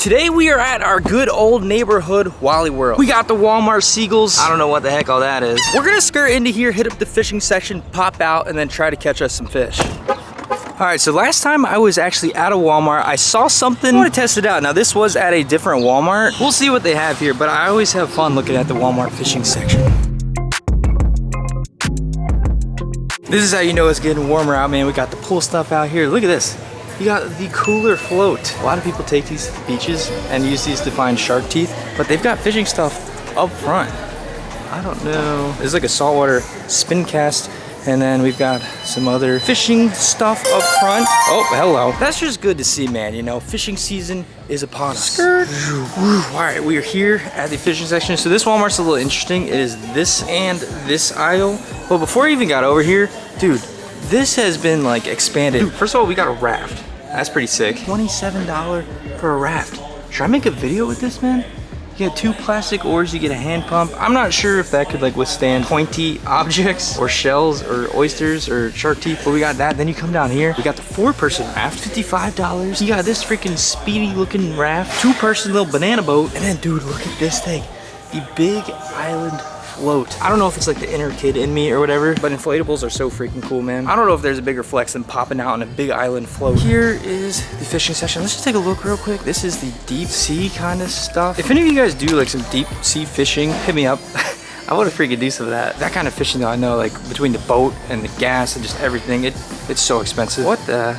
Today we are at our good old neighborhood Wally World. We got the Walmart Seagulls. I don't know what the heck all that is. We're gonna skirt into here, hit up the fishing section, pop out, and then try to catch us some fish. All right, so last time I was actually at a Walmart, I saw something, I want to test it out. Now this was at a different Walmart. We'll see what they have here, but I always have fun looking at the Walmart fishing section. This is how you know it's getting warmer out, man. We got the pool stuff out here. Look at this. You got the cooler float. A lot of people take these to the beaches and use these to find shark teeth, but they've got fishing stuff up front. I don't know. There's like a saltwater spin cast, and then we've got some other fishing stuff up front. Oh, hello. That's just good to see, man. You know, fishing season is upon us. Skirt. All right, we are here at the fishing section. So this Walmart's a little interesting. It is this and this aisle. But before I even got over here, dude, this has been like expanded. Dude, first of all, we got a raft. That's pretty sick. $27 for a raft. Should I make a video with this, man? You get 2 plastic oars, you get a hand pump. I'm not sure if that could like withstand pointy objects or shells or oysters or shark teeth, but we got that. Then you come down here, we got the 4-person raft, $55. You got this freaking speedy looking raft, 2-person little banana boat. And then dude, look at this thing. The big island float. I don't know if it's like the inner kid in me or whatever, but inflatables are so freaking cool, man. I don't know if there's a bigger flex than popping out on a big island float. Here is the fishing section. Let's just take a look real quick. This is the deep sea kind of stuff. If any of you guys do like some deep sea fishing, hit me up. I want to freaking do some of that. That kind of fishing though, I know, like between the boat and the gas and just everything, it's so expensive. What the?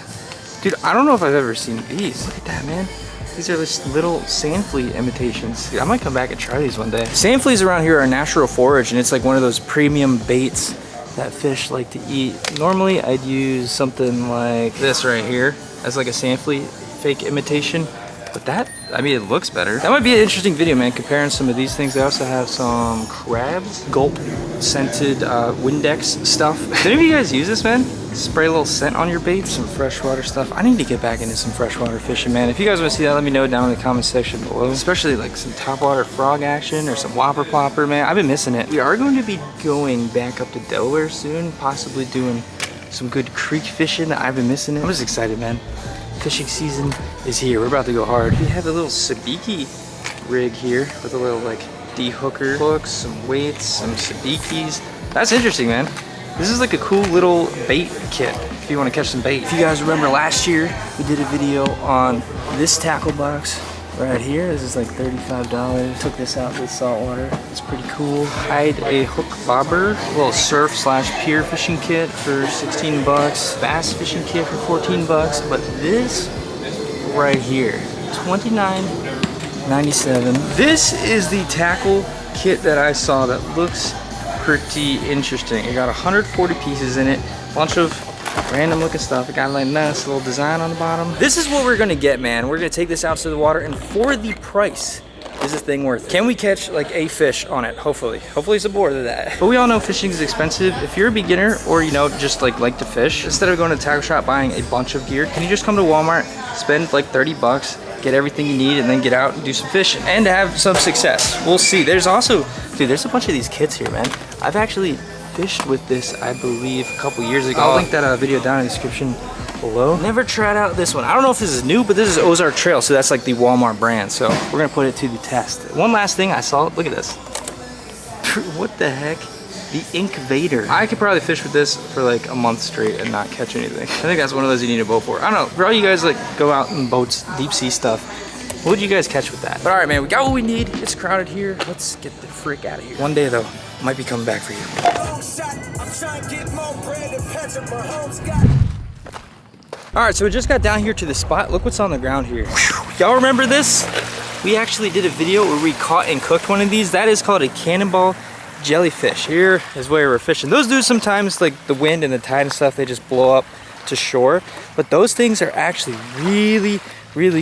Dude, I don't know if I've ever seen these. Look at that, man. These are just little sand flea imitations. Dude, I might come back and try these one day. Sand fleas around here are a natural forage, and it's like one of those premium baits that fish like to eat. Normally, I'd use something like this right here as like a sand flea fake imitation. But that, I mean, it looks better. That might be an interesting video, man, comparing some of these things. They also have some crabs, gulp scented Windex stuff. Did any of you guys use this, man? Spray a little scent on your bait, some freshwater stuff. I need to get back into some freshwater fishing, man. If you guys want to see that, let me know down in the comment section below. Especially like some topwater frog action or some whopper plopper, man. I've been missing it. We are going to be going back up to Delaware soon, possibly doing some good creek fishing. I've been missing it. I'm just excited, man. Fishing season is here. We're about to go hard. We have a little sabiki rig here with a little like de-hooker hooks, some weights, some sabikis. That's interesting, man. This is like a cool little bait kit if you want to catch some bait. If you guys remember last year, we did a video on this tackle box right here. This is like $35. Took this out to the saltwater. It's pretty cool. Tied a hook bobber, a little surf / pier fishing kit for 16 bucks. Bass fishing kit for 14 bucks. But this right here, $29.97. This is the tackle kit that I saw that looks pretty interesting. It got 140 pieces in it, bunch of random looking stuff. It got like nice little design on the bottom. This is what we're gonna get, man. We're gonna take this out to the water, and for the price, is this thing worth it? Can we catch like a fish on it? Hopefully it's more than that. But we all know fishing is expensive. If you're a beginner or you know just like to fish, instead of going to the tackle shop buying a bunch of gear, can you just come to Walmart, spend like 30 bucks, get everything you need, and then get out and do some fishing and have some success? We'll see. There's also, dude, there's a bunch of these kits here, man. I've actually fished with this, I believe, a couple years ago. I'll link that video down in the description below. Never tried out this one. I don't know if this is new, but this is Ozark Trail, so that's like the Walmart brand. So we're gonna put it to the test. One last thing I saw, look at this. What the heck? The Ink Vader. I could probably fish with this for like a month straight and not catch anything. I think that's one of those you need a boat for. I don't know, for all you guys like go out in boats, deep sea stuff, what would you guys catch with that? But all right, man, we got what we need. It's crowded here. Let's get the frick out of here. One day though, might be coming back for you. All right, so we just got down here to the spot. Look what's on the ground here. Y'all remember this? We actually did a video where we caught and cooked one of these. That is called a cannonball jellyfish. Here is where we're fishing. Those do sometimes, like the wind and the tide and stuff, they just blow up to shore. But those things are actually really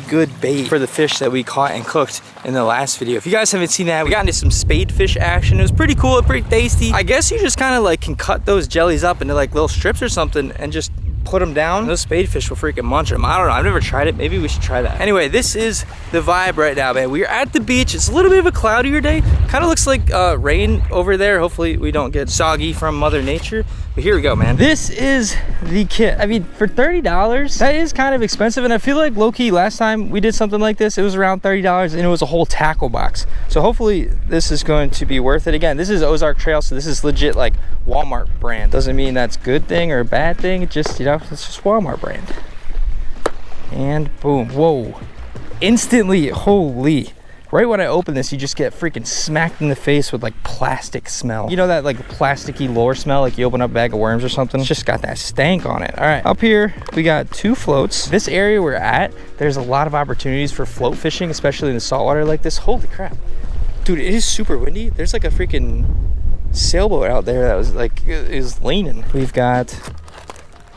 good bait for the fish that we caught and cooked in the last video. If you guys haven't seen that, we got into some spade fish action. It was pretty cool, pretty tasty. I guess you just kind of like can cut those jellies up into like little strips or something and just put them down. Those spade fish will freaking munch them. I don't know, I've never tried it. Maybe we should try that. Anyway, this is the vibe right now, man. We're at the beach. It's a little bit of a cloudier day. Kind of looks like rain over there. Hopefully we don't get soggy from Mother Nature. We But here we go, man. This is the kit. I mean, for $30, that is kind of expensive. And I feel like low-key, last time we did something like this, it was around $30 and it was a whole tackle box. So hopefully this is going to be worth it. Again, this is Ozark Trail, so this is legit like Walmart brand. Doesn't mean that's a good thing or a bad thing. It just, you know, it's just Walmart brand. And boom, whoa. Instantly, holy. Right when I open this, you just get freaking smacked in the face with like plastic smell. You know that like plasticky lure smell, like you open up a bag of worms or something? It's just got that stank on it. All right, up here, we got 2 floats. This area we're at, there's a lot of opportunities for float fishing, especially in the saltwater like this. Holy crap. Dude, it is super windy. There's like a freaking sailboat out there that was like, is leaning. We've got,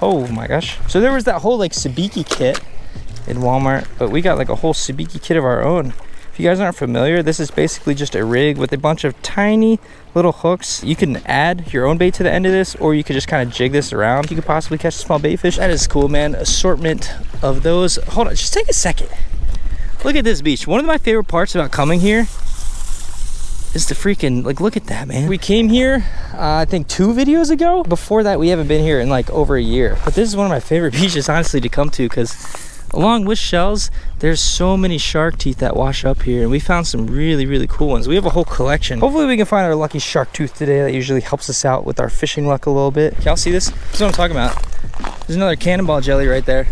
oh my gosh. So there was that whole like sabiki kit in Walmart, but we got like a whole sabiki kit of our own. If you guys aren't familiar, this is basically just a rig with a bunch of tiny little hooks. You can add your own bait to the end of this, or you could just kind of jig this around. You could possibly catch a small bait fish. That is cool, man. Assortment of those. Hold on, just take a second. Look at this beach. One of my favorite parts about coming here is the freaking, like, look at that, man. We came here, I think 2 videos ago. Before that, we haven't been here in like over a year. But this is one of my favorite beaches, honestly, to come to, because along with shells, there's so many shark teeth that wash up here, and we found some really, really cool ones. We have a whole collection. Hopefully we can find our lucky shark tooth today. That usually helps us out with our fishing luck a little bit. Y'all see this? This is what I'm talking about. There's another cannonball jelly right there.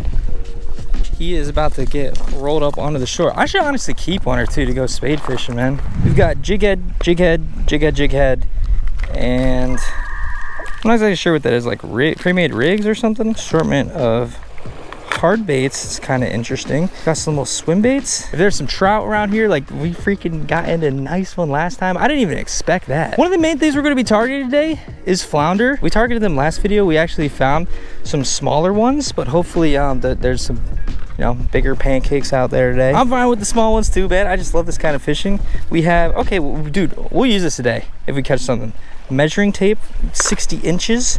He is about to get rolled up onto the shore. I should honestly keep 1 or 2 to go spade fishing, man. We've got jig head, jig head, jig head, jig head, and I'm not exactly sure what that is, like pre-made rigs or something. Assortment of hard baits. It's kind of interesting. Got some little swim baits. If there's some trout around here, like we freaking got into a nice one last time. I didn't even expect that. One of the main things we're going to be targeting today is flounder. We targeted them last video. We actually found some smaller ones, but hopefully there's some, you know, bigger pancakes out there today. I'm fine with the small ones too, man. I just love this kind of fishing. We have, okay, well, dude, we'll use this today if we catch something. Measuring tape, 60 inches.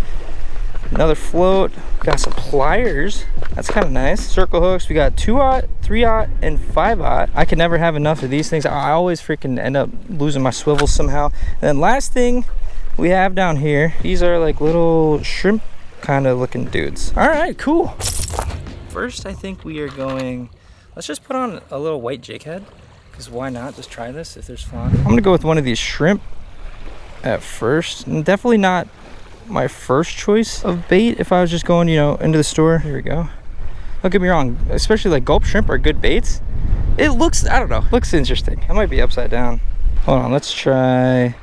Another float. Got some pliers. That's kind of nice. Circle hooks. We got 2-aught, 3-aught, and 5-aught. I can never have enough of these things. I always freaking end up losing my swivels somehow. And then last thing we have down here, these are like little shrimp kind of looking dudes. All right, cool. First, I think we are going, let's just put on a little white jig head, because why not? Just try this if there's flounder. I'm gonna go with one of these shrimp at first. And definitely not my first choice of bait if I was just going, you know, into the store. Here we go. Don't get me wrong, especially like gulp shrimp are good baits. It looks, I don't know, looks interesting. I might be upside down. Hold on, let's try.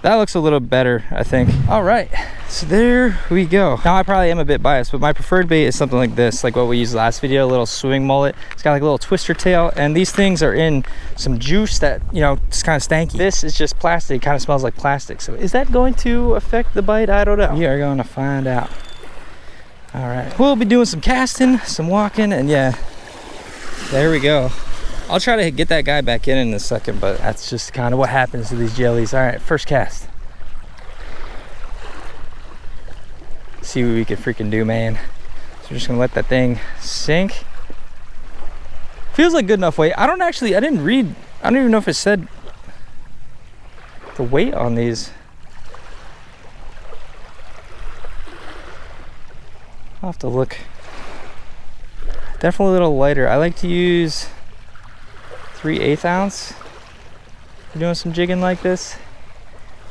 That looks a little better, I think. All right, so there we go. Now I probably am a bit biased, but my preferred bait is something like this, like what we used last video, a little swimming mullet. It's got like a little twister tail, and these things are in some juice that, you know, it's kind of stanky. This is just plastic, it kind of smells like plastic. So is that going to affect the bite? I don't know. We are going to find out. All right, we'll be doing some casting, some walking, and yeah, there we go. I'll try to get that guy back in a second, but that's just kind of what happens to these jellies. All right, first cast. See what we can freaking do, man. So we're just gonna let that thing sink. Feels like good enough weight. I didn't read, I don't even know if it said the weight on these. I'll have to look. Definitely a little lighter. I like to use 3/8 ounce. We're doing some jigging like this,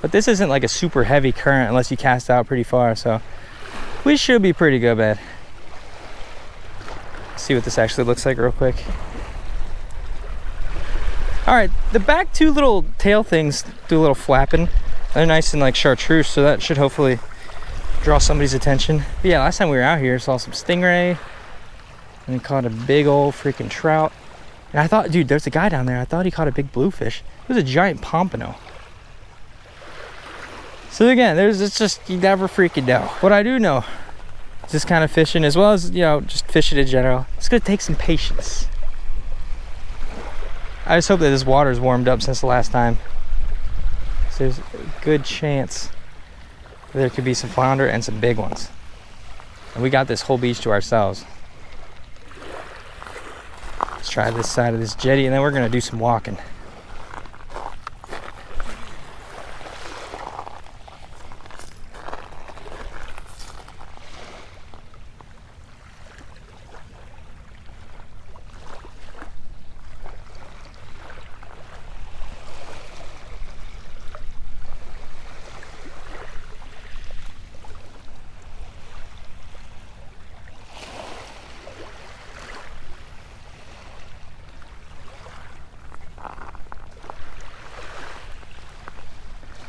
but this isn't like a super heavy current unless you cast out pretty far, so we should be pretty good, man. See what this actually looks like real quick. All right, the back 2 little tail things do a little flapping. They're nice and like chartreuse, so that should hopefully draw somebody's attention. But yeah, last time we were out here, saw some stingray, and we caught a big old freaking trout. And I thought, dude, there's a guy down there. I thought he caught a big bluefish. It was a giant pompano. So again, it's just, you never freaking know. What I do know is this kind of fishing, as well as, you know, just fishing in general, it's gonna take some patience. I just hope that this water is warmed up since the last time. So there's a good chance there could be some flounder and some big ones. And we got this whole beach to ourselves. Let's try this side of this jetty, and then we're gonna do some walking.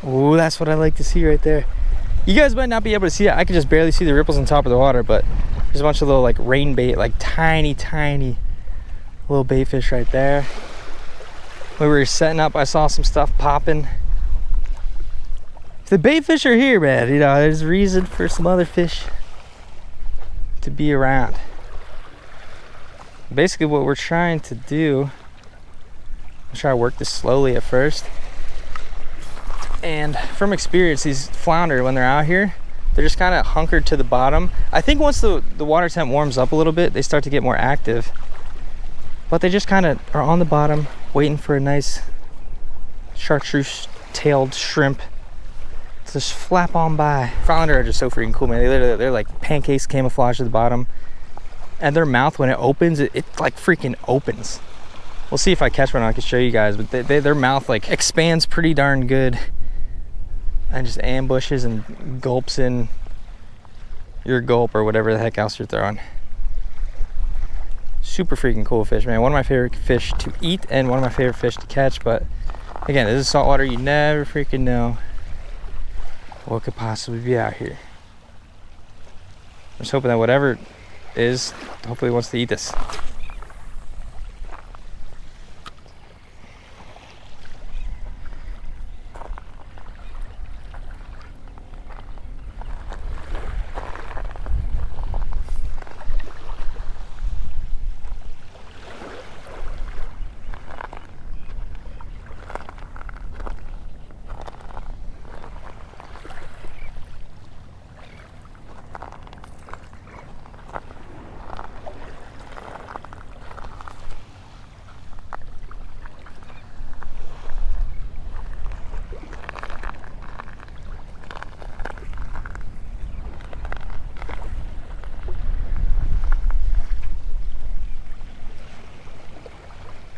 Oh, that's what I like to see right there. You guys might not be able to see it. I can just barely see the ripples on top of the water, but there's a bunch of little like rain bait, like tiny little bait fish right there. When we were setting up, I saw some stuff popping. If the bait fish are here, man, you know, there's reason for some other fish to be around. Basically what we're trying to do, I'll try to work this slowly at first. And from experience, these flounder, when they're out here, they're just kind of hunkered to the bottom. I think once the water temp warms up a little bit, they start to get more active. But they just kind of are on the bottom, waiting for a nice chartreuse-tailed shrimp to just flap on by. Flounder are just so freaking cool, man. They're like pancakes camouflaged at the bottom. And their mouth, when it opens, it like freaking opens. We'll see if I catch one, I can show you guys, but their mouth like expands pretty darn good. And just ambushes and gulps in your gulp or whatever the heck else you're throwing. Super freaking cool fish, man. One of my favorite fish to eat and one of my favorite fish to catch. But again, this is saltwater. You never freaking know what could possibly be out here. I'm just hoping that whatever is, hopefully wants to eat this.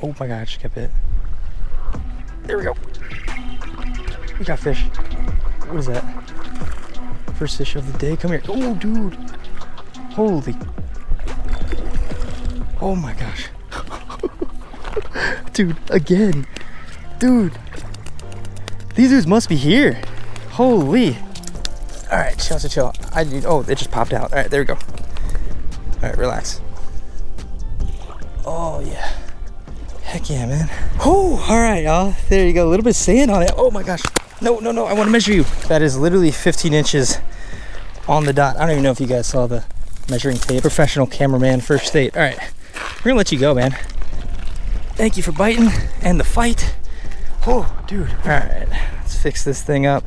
Oh my god, I just got bit. There we go. We got fish. What is that? First fish of the day. Come here. Oh, dude. Holy. Oh my gosh. Dude, again. Dude. These dudes must be here. Holy. All right, chill. Oh, it just popped out. All right, there we go. All right, relax. Oh, yeah. Heck yeah, man. Oh, all right, y'all. There you go. A little bit of sand on it. Oh my gosh. No. I want to measure you. That is literally 15 inches on the dot. I don't even know if you guys saw the measuring tape. Professional cameraman, First State. All right, we're gonna let you go, man. Thank you for biting and the fight. Oh, dude. All right, let's fix this thing up.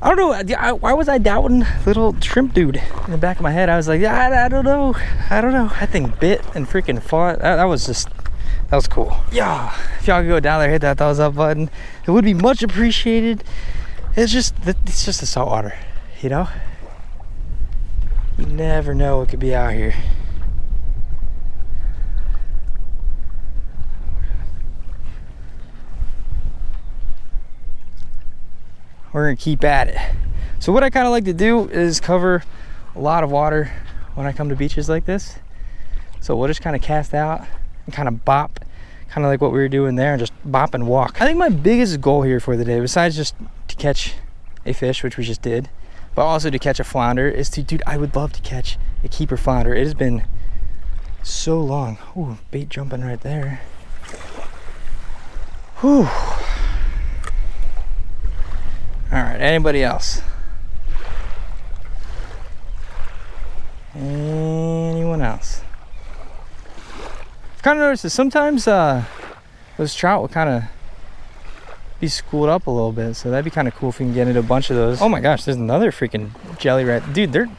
I don't know. Why was I doubting little shrimp dude in the back of my head? I was like, I don't know. That thing bit and freaking fought. That was cool. Yeah, if y'all could go down there, hit that thumbs up button. It would be much appreciated. It's just the saltwater, you know? You never know what could be out here. We're gonna keep at it. So what I kind of like to do is cover a lot of water when I come to beaches like this. So we'll just kind of cast out and kind of bop, kind of like what we were doing there, and just bop and walk. I think my biggest goal here for the day, besides just to catch a fish, which we just did, but also to catch a flounder, is to, dude, I would love to catch a keeper flounder. It has been so long. Ooh, bait jumping right there. Whew. All right, anybody else? Anyone else? I've kind of noticed that sometimes those trout will kind of be schooled up a little bit, so that'd be kind of cool if we can get into a bunch of those. Oh my gosh, there's another freaking jelly rat. Dude,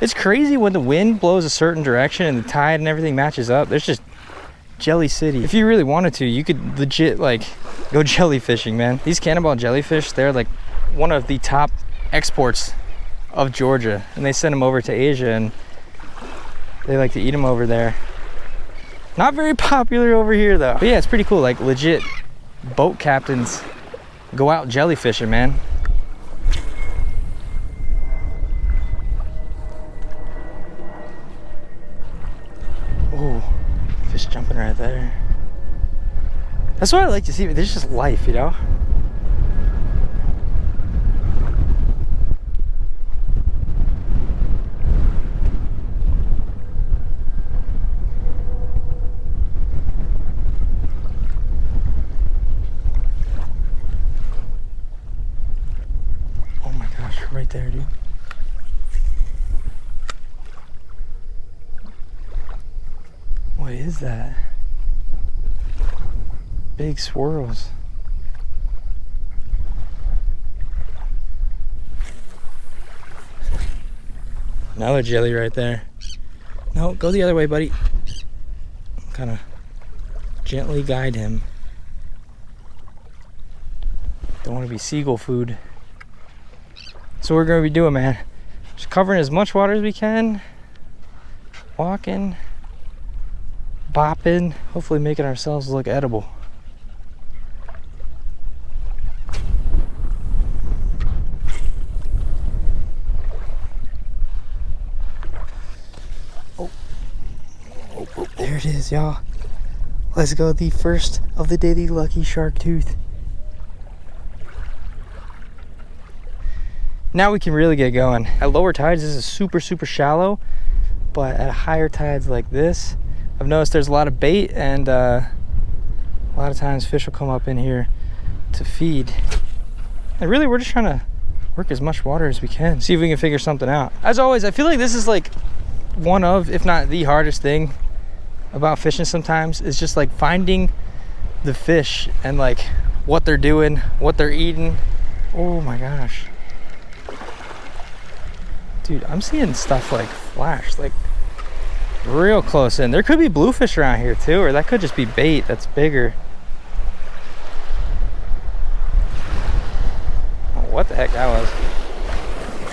it's crazy when the wind blows a certain direction and the tide and everything matches up. There's just jelly city. If you really wanted to, you could legit like go jelly fishing, man. These cannonball jellyfish, they're like one of the top exports of Georgia, and they send them over to Asia and they like to eat them over there. Not very popular over here though. But yeah, it's pretty cool. Like legit boat captains go out jellyfishing, man. Oh, fish jumping right there. That's what I like to see. There's just life, you know? there, dude. What is that? Big swirls. Another jelly right there. No, go the other way, buddy. Kind of gently guide him. Don't want to be seagull food. So we're going to be doing, man. Just covering as much water as we can. Walking. Bopping. Hopefully making ourselves look edible. There it is, y'all. Let's go, the first of the daily lucky shark tooth. Now we can really get going. At lower tides, this is super shallow, but at higher tides like this, I've noticed there's a lot of bait, and a lot of times fish will come up in here to feed. And really, we're just trying to work as much water as we can, see if we can figure something out. As always, I feel like this is like one of, if not the hardest thing about fishing sometimes, is just like finding the fish and like what they're doing, what they're eating. Oh my gosh. Dude, I'm seeing stuff like flash, like real close in. There could be bluefish around here too, or that could just be bait that's bigger. Oh, what the heck that was.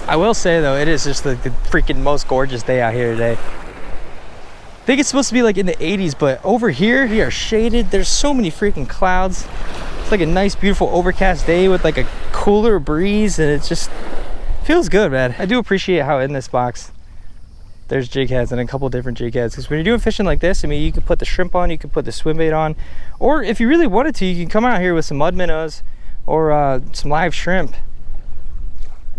I will say though, it is just the freaking most gorgeous day out here today. I think it's supposed to be like in the 80s, but over here we are shaded. There's so many freaking clouds. It's like a nice, beautiful overcast day with like a cooler breeze, and it just feels good, man. I do appreciate how in this box there's jig heads and a couple different jig heads, because when you're doing fishing like this, I mean, you could put the shrimp on, you could put the swim bait on, or if you really wanted to, you can come out here with some mud minnows or some live shrimp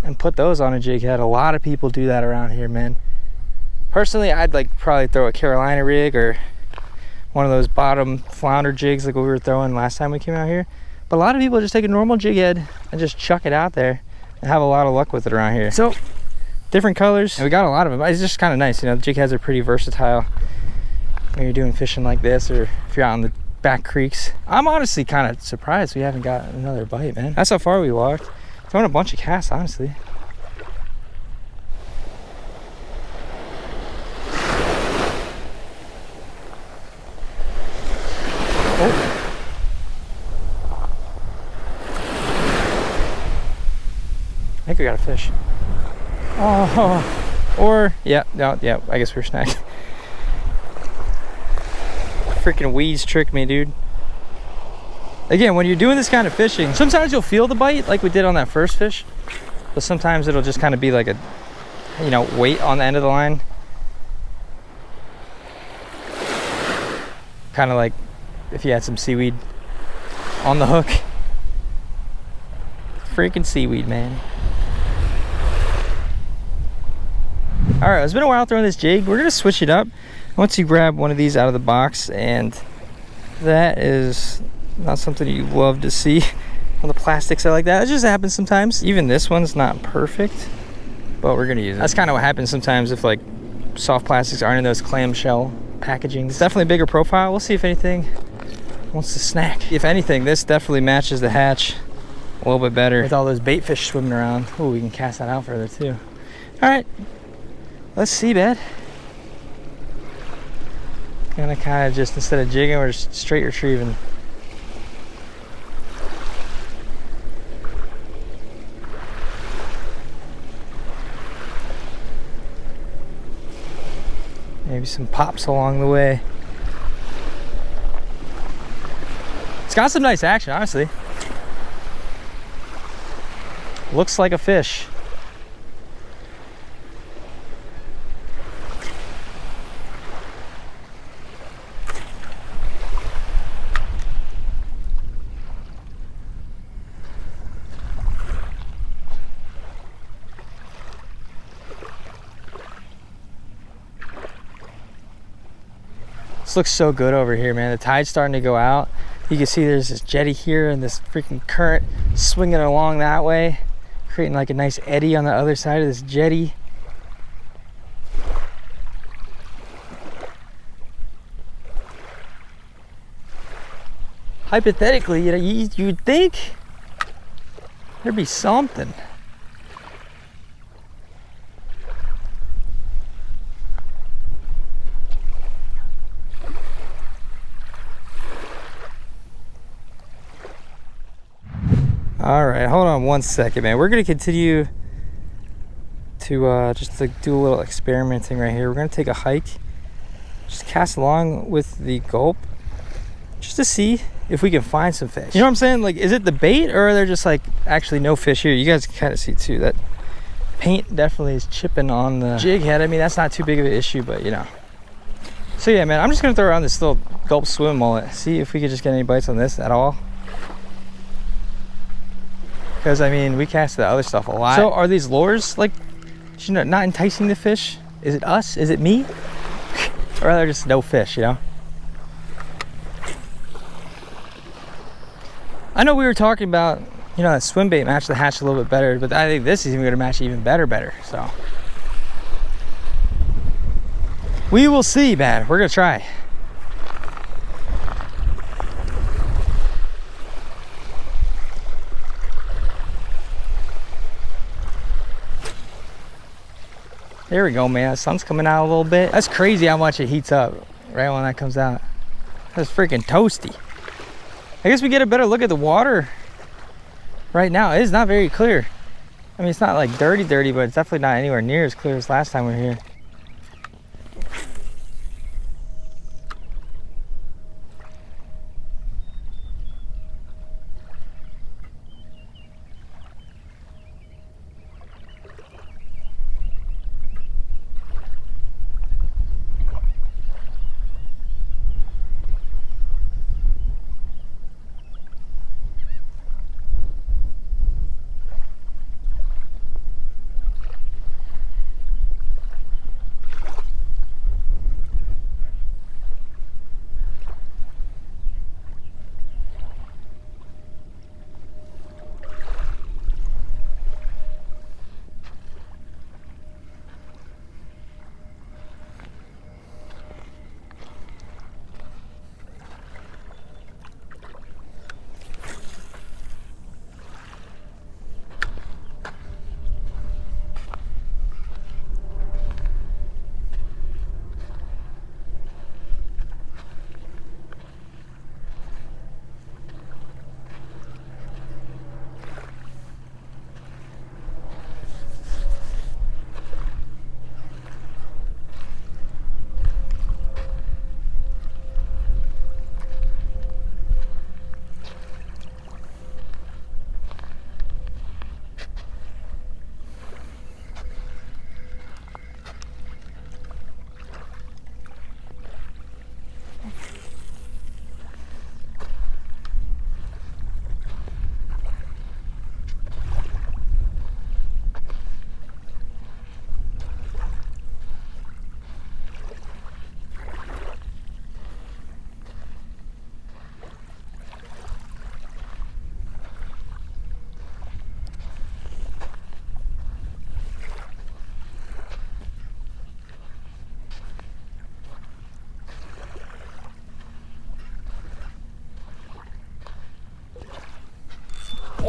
and put those on a jig head. A lot of people do that around here, man. Personally, I'd like probably throw a Carolina rig or one of those bottom flounder jigs like we were throwing last time we came out here. But a lot of people just take a normal jig head and just chuck it out there and have a lot of luck with it around here. So different colors, and we got a lot of them. It's just kind of nice, you know. The jig heads are pretty versatile when you're doing fishing like this, or if you're out in the back creeks. I'm honestly kind of surprised we haven't got another bite, man. That's how far we walked. Throwing a bunch of casts, honestly. Oh. I think we got a fish. Oh, or yeah, no, yeah, I guess we're snagged. Freaking weeds tricked me, dude. Again, when you're doing this kind of fishing, sometimes you'll feel the bite like we did on that first fish, but sometimes it'll just kind of be like a, you know, weight on the end of the line. Kind of like if you had some seaweed on the hook. Freaking seaweed, man. All right, it's been a while throwing this jig. We're gonna switch it up. Once you grab one of these out of the box, and that is not something you love to see on the plastics are like that. It just happens sometimes. Even this one's not perfect, but we're gonna use it. That's kind of what happens sometimes if like soft plastics aren't in those clamshell packaging. It's definitely a bigger profile. We'll see if anything wants to snack. If anything, this definitely matches the hatch a little bit better with all those bait fish swimming around. Oh, we can cast that out further too. All right, let's see, bed. Gonna kind of just, instead of jigging, we're just straight retrieving. Maybe some pops along the way. It's got some nice action, honestly. Looks like a fish. This looks so good over here, man. The tide's starting to go out. You can see there's this jetty here and this freaking current swinging along that way, creating like a nice eddy on the other side of this jetty. Hypothetically, you know, you'd think there'd be something. All right, hold on one second, man. We're gonna continue to just to do a little experimenting right here. We're gonna take a hike, just cast along with the gulp, just to see if we can find some fish. You know what I'm saying? Like, is it the bait, or are there just like actually no fish here? You guys can kind of see too that paint definitely is chipping on the jig head. I mean, that's not too big of an issue, but you know. So yeah, man, I'm just gonna throw around this little gulp swim mullet, see if we could just get any bites on this at all. Because I mean, we cast the other stuff a lot. So are these lures like, you know, not enticing the fish? Is it us? Is it me? Or are there just no fish, you know? I know we were talking about, you know, that swim bait matched the hatch a little bit better, but I think this is even gonna match even better, so. We will see, man. We're gonna try. There we go, man. The sun's coming out a little bit. That's crazy how much it heats up right when that comes out. That's freaking toasty. I guess we get a better look at the water right now. It is not very clear. I mean, it's not like dirty, but it's definitely not anywhere near as clear as last time we were here.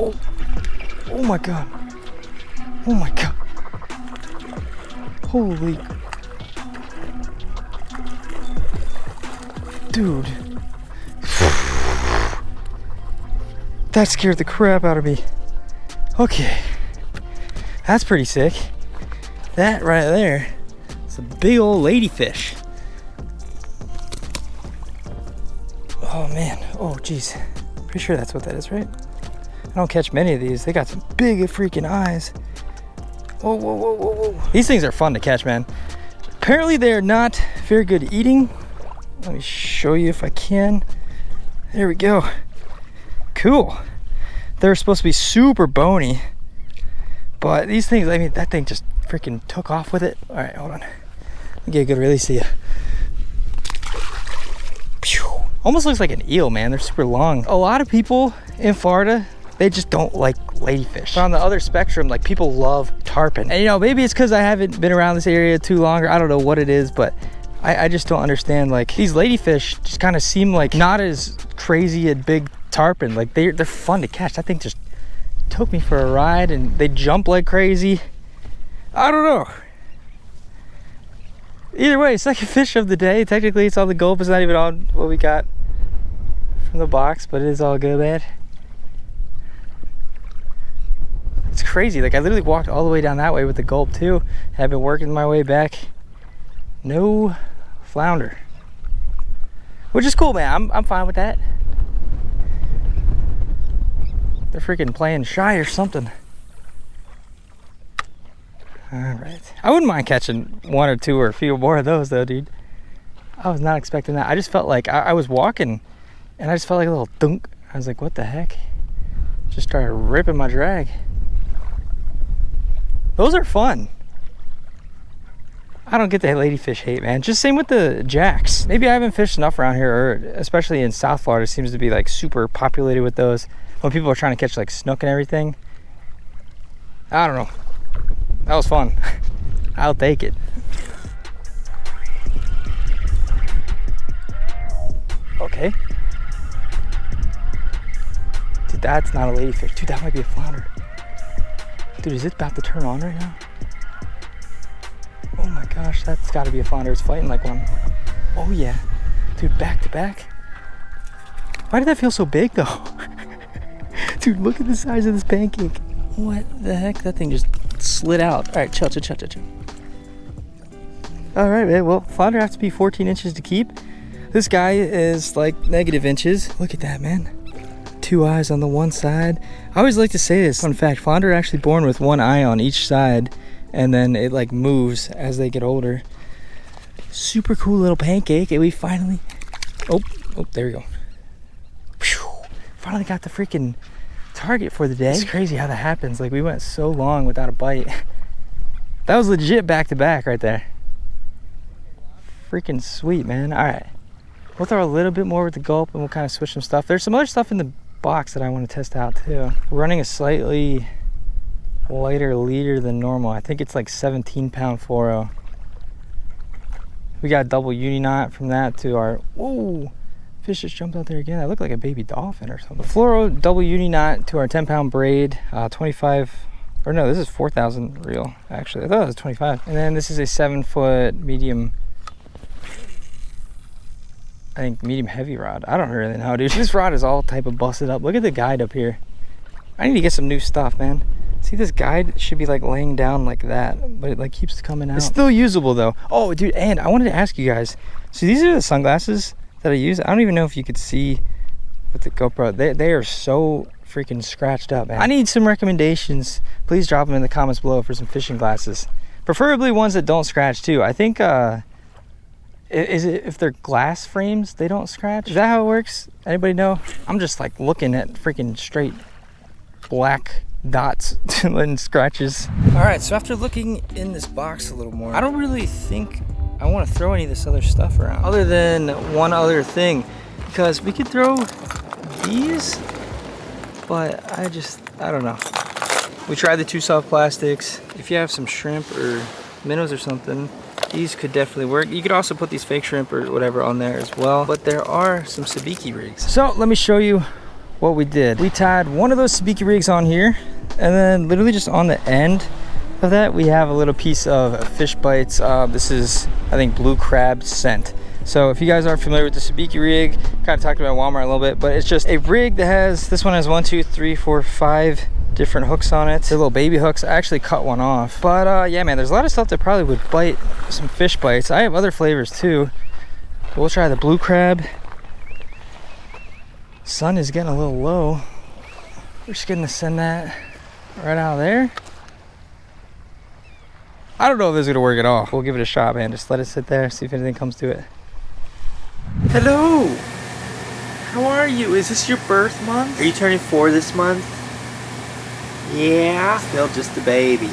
Oh, oh my God. Oh my God. Holy. Dude. That scared the crap out of me. Okay. That's pretty sick. That right there is a big old ladyfish. Oh man. Oh geez. Pretty sure that's what that is, right? I don't catch many of these. They got some big freaking eyes. Whoa, whoa, whoa, whoa, whoa. These things are fun to catch, man. Apparently they're not very good eating. Let me show you if I can. There we go. Cool. They're supposed to be super bony. But these things, I mean, that thing just freaking took off with it. All right, hold on. Let me get a good release of you. Almost looks like an eel, man. They're super long. A lot of people in Florida they just don't like ladyfish. But on the other spectrum, like people love tarpon. And you know, maybe it's because I haven't been around this area too long, or I don't know what it is, but I just don't understand. Like these ladyfish just kind of seem like not as crazy and big tarpon. Like they're fun to catch. That thing just took me for a ride and they jump like crazy. I don't know. Either way, second fish of the day. Technically it's on the gulp. It's not even on what we got from the box, but it is all good, man. It's crazy. Like I literally walked all the way down that way with the gulp too. I've been working my way back. No flounder, which is cool, man. I'm fine with that. They're freaking playing shy or something. All right, I wouldn't mind catching one or two or a few more of those though, dude. I was not expecting that. I just felt like I was walking and I just felt like a little thunk. I was like, what the heck? Just started ripping my drag. Those are fun. I don't get the ladyfish hate, man. Just same with the jacks. Maybe I haven't fished enough around here, or especially in South Florida, it seems to be like super populated with those. When people are trying to catch like snook and everything. I don't know. That was fun. I'll take it. Okay. Dude, that's not a ladyfish. Dude, that might be a flounder. Dude, is it about to turn on right now? Oh my gosh, that's gotta be a flounder. It's fighting like one. Oh yeah. Dude, back to back. Why did that feel so big though? Dude, look at the size of this pancake. What the heck? That thing just slid out. All right, chill. All right, man. Well, flounder has to be 14 inches to keep. This guy is like negative inches. Look at that, man. 2 eyes on the one side. I always like to say this. Fun fact, flounder are actually born with 1 eye on each side, and then it like moves as they get older. Super cool little pancake. And we finally, oh, there we go. Whew. Finally got the freaking target for the day. It's crazy how that happens. Like we went so long without a bite. That was legit back to back right there. Freaking sweet, man. All right, we'll throw a little bit more with the gulp and we'll kind of switch some stuff. There's some other stuff in the box that I want to test out too. We're running a slightly lighter leader than normal. I think it's like 17-pound fluoro. We got a double uni knot from that to our, whoa, fish just jumped out there again. That looked like a baby dolphin or something. The fluoro double uni knot to our 10-pound braid, 25, or no, this is 4,000 reel actually. I thought it was 25. And then this is a 7-foot medium, I think medium heavy rod. I don't really know, dude. This rod is all type of busted up. Look at the guide up here. I need to get some new stuff, man. See, this guide should be like laying down like that, but it like keeps coming out. It's still usable though. Oh, dude, and I wanted to ask you guys. So these are the sunglasses that I use. I don't even know if you could see with the GoPro. They are so freaking scratched up, man. I need some recommendations. Please drop them in the comments below for some fishing glasses. Preferably ones that don't scratch too. I think, is it if they're glass frames, they don't scratch? Is that how it works? Anybody know? I'm just like looking at freaking straight black dots and scratches. All right, so after looking in this box a little more, I don't really think I want to throw any of this other stuff around, other than one other thing, because we could throw these, but I don't know. We tried the 2 soft plastics. If you have some shrimp or minnows or something, these could definitely work. You could also put these fake shrimp or whatever on there as well, but there are some sabiki rigs. So let me show you what we did. We tied one of those sabiki rigs on here, and then literally just on the end of that we have a little piece of fish bites. This is, I think, blue crab scent. So if you guys aren't familiar with the sabiki rig, kind of talked about Walmart a little bit, but it's just a rig that has, this one has 1, 2, 3, 4, 5 different hooks on it. They're little baby hooks. I actually cut one off, but yeah, man, there's a lot of stuff that probably would bite some fish bites. I have other flavors too. We'll try the blue crab. Sun is getting a little low. We're just gonna send that right out of there. I don't know if this is gonna work at all. We'll give it a shot, man. Just let it sit there, see if anything comes to it. Hello! How are you? Is this your birth month? Are you turning 4 this month? Yeah? Still just a baby.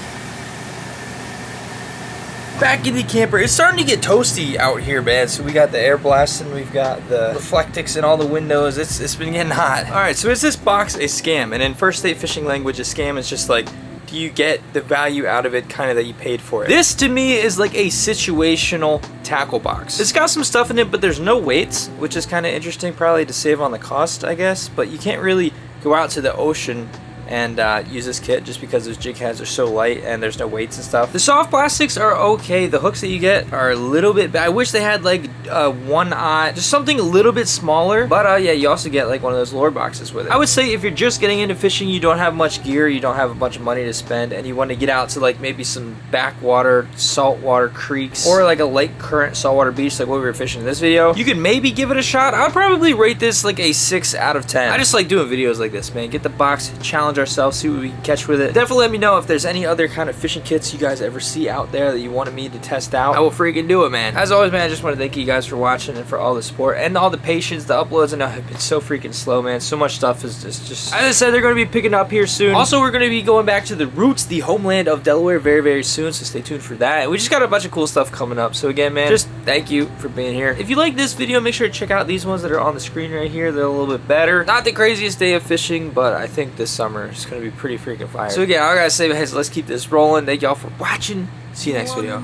Back in the camper. It's starting to get toasty out here, man. So we got the air blast and we've got the reflectix in all the windows. It's been getting hot. All right, so is this box a scam? And in First State Fishing language, a scam is just like, do you get the value out of it kind of that you paid for it? This to me is like a situational tackle box. It's got some stuff in it, but there's no weights, which is kind of interesting, probably to save on the cost, I guess. But you can't really go out to the ocean and use this kit just because those jig heads are so light and there's no weights and stuff. The soft plastics are okay. The hooks that you get are a little bit bad. I wish they had like 1/0, just something a little bit smaller. But yeah, you also get like one of those lure boxes with it. I would say if you're just getting into fishing, you don't have much gear, you don't have a bunch of money to spend, and you want to get out to like maybe some backwater, saltwater creeks, or like a lake current saltwater beach like what we were fishing in this video, you could maybe give it a shot. I'd probably rate this like a 6 out of 10. I just like doing videos like this, man. Get the box, challenge ourselves, see what we can catch with it. Definitely let me know if there's any other kind of fishing kits you guys ever see out there that you wanted me to test out. I will freaking do it, man. As always, man, I just want to thank you guys for watching and for all the support and all the patience. The uploads I know have been so freaking slow, man. So much stuff is just as I said, they're going to be picking up here soon. Also, we're going to be going back to the roots, the homeland of Delaware, very, very soon, so stay tuned for that. And we just got a bunch of cool stuff coming up. So again, man, just thank you for being here. If you like this video, make sure to check out these ones that are on the screen right here. They're a little bit better. Not the craziest day of fishing, but I think this summer is going to be pretty freaking fire. So again, all I gotta say is let's keep this rolling. Thank y'all for watching. See you next video.